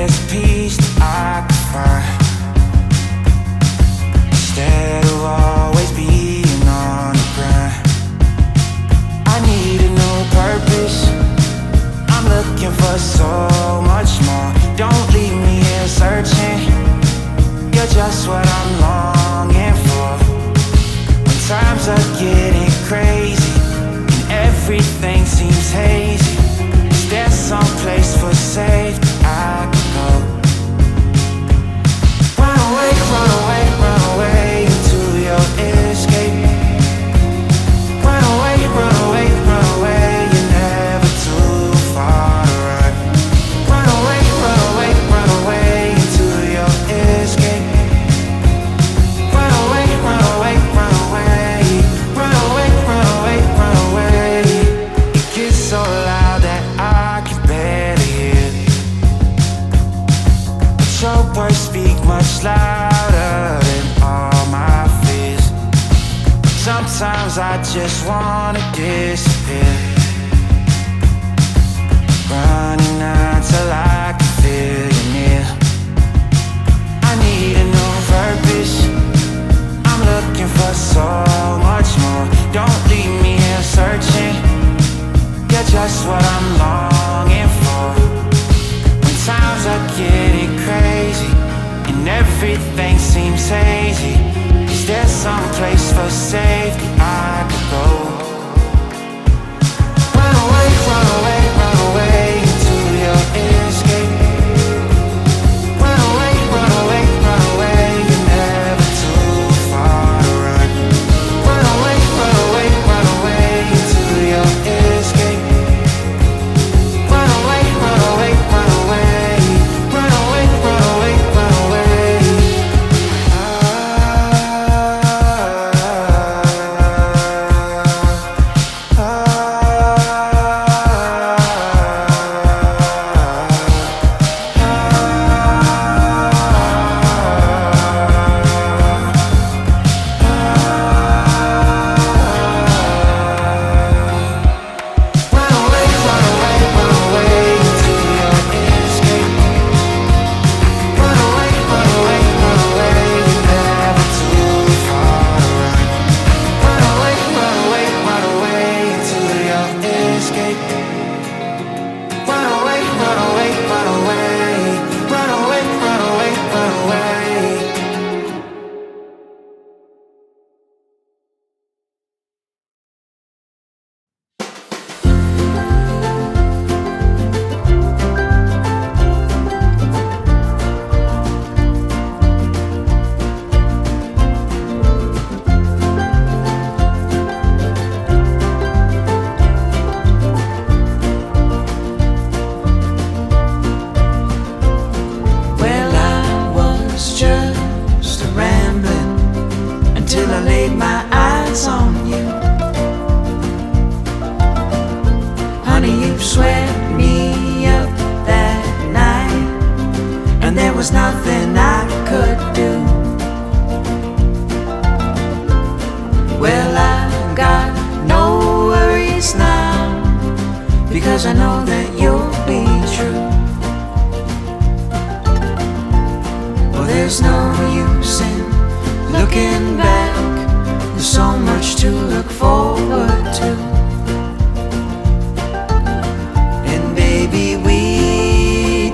there's peace that I can find, instead of always being on the grind. I need a new purpose, I'm looking for so much more. Don't leave me here searching, you're just what I'm longing for. When times are getting crazy and everything seems hazy, is there some place for safety I can go? Run away, run away, run away into your escape. Run away, run away, run away, you're never too far to run. Run away, run away, run away into your escape. Run away, run away, run away. Run away, run away, run away. It gets so loud that I can barely hear, but your words speak much louder than all my fears. Sometimes I just wanna disappear, running until I can feel you near. I need a new purpose, I'm looking for so much more. Don't leave me here searching, you're just what I'm longing for. When times are getting crazy and everything seems hazy, is there some place for safety I could go? Run away, run away, run away into your escape. Run away, run away, run away, you're never too far to run. Run away, run away, run away into your escape. Run away, run away, run away. Run away, run away, run away. Run away, run away, run away into your escape. Run away, run away, run away, you're never too far to run. Run away, run away, run away into your escape. Run away, run away, run away. Run away, run away, run away. Well, I was just rambling until I laid my eyes on you. Honey, you swept me up that night, and there was nothing I could do. Well, I got no worries now, because I know that you'll be true. Well, there's no use in looking back, there's so much to look forward to. And baby, we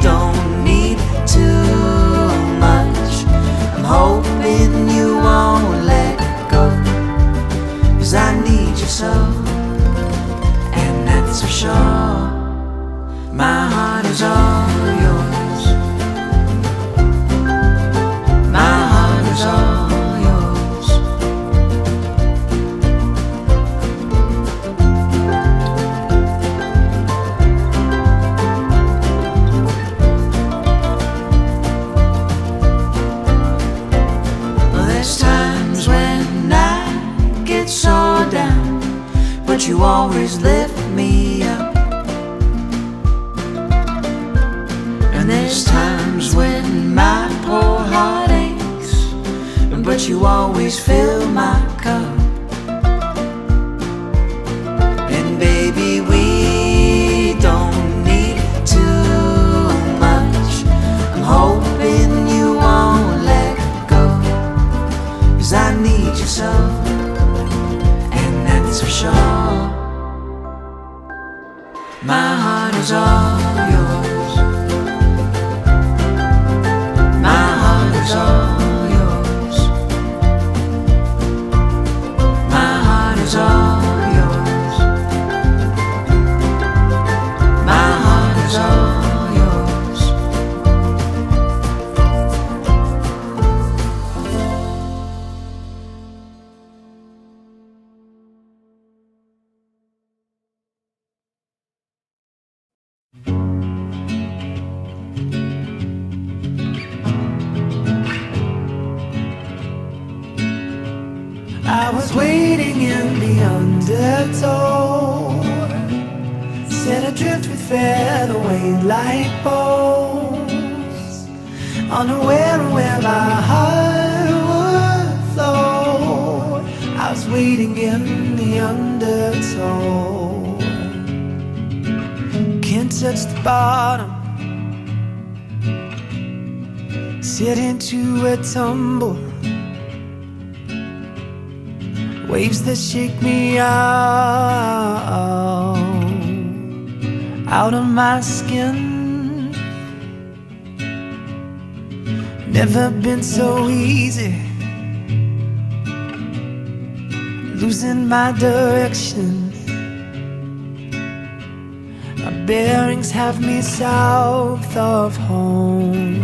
don't need too much. I'm hoping you won't let go, 'cause I need you so, and that's for sure. My heart is all yours. My heart is all yours. Well, there's times when I get so down, but you always lift me up. And there's times when my poor heart aches, but you always fill my cup. And baby, we don't need too much. My heart is all yours. My heart is all yours. My heart is all yours. My heart is all yours. I was waiting in the undertow, set adrift with featherweight light poles, unaware of where my heart would flow. I was waiting in the undertow, can't touch the bottom, sit into a tumble. Waves that shake me out of my skin. Never been so easy, losing my direction. My bearings have me south of home,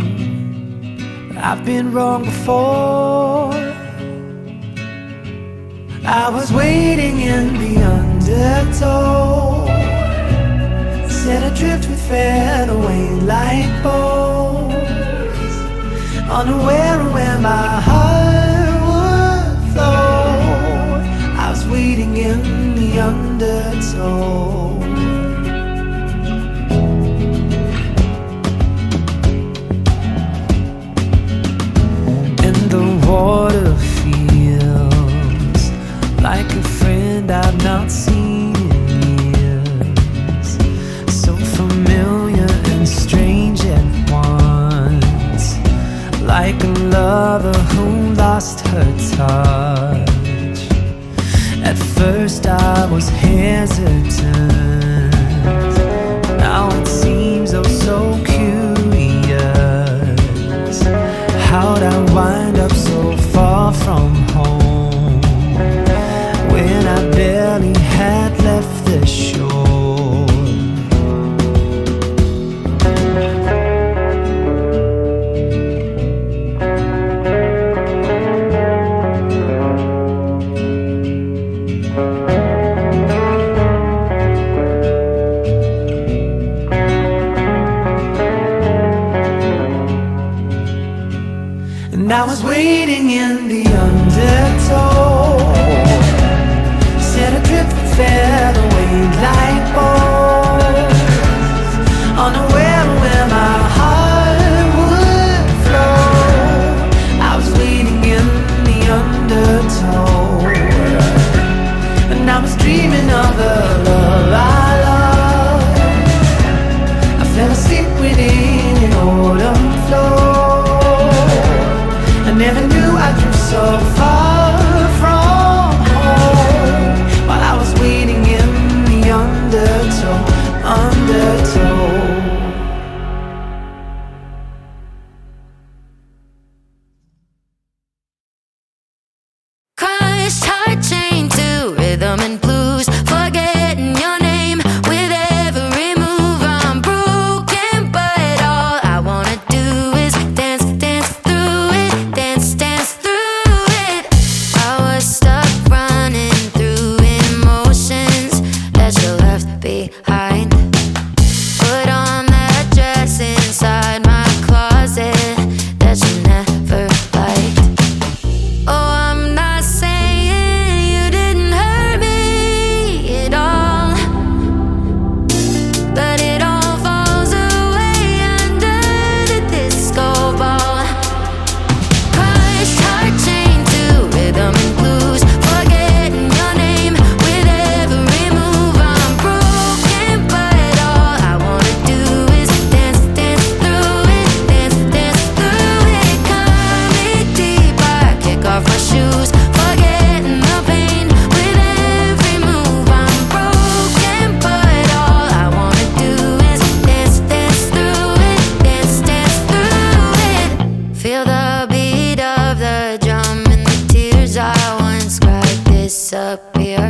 but I've been wrong before. I was waiting in the undertow, set adrift with featherweight light poles, unaware of where my heart would flow. I was waiting in the undertow. And the water like a friend I've not seen in years, so familiar and strange at once, like a lover who lost her touch. At first I was hesitant, now it seems oh so curious. How'd I wind up so far from home when I barely had left the shore? disappear.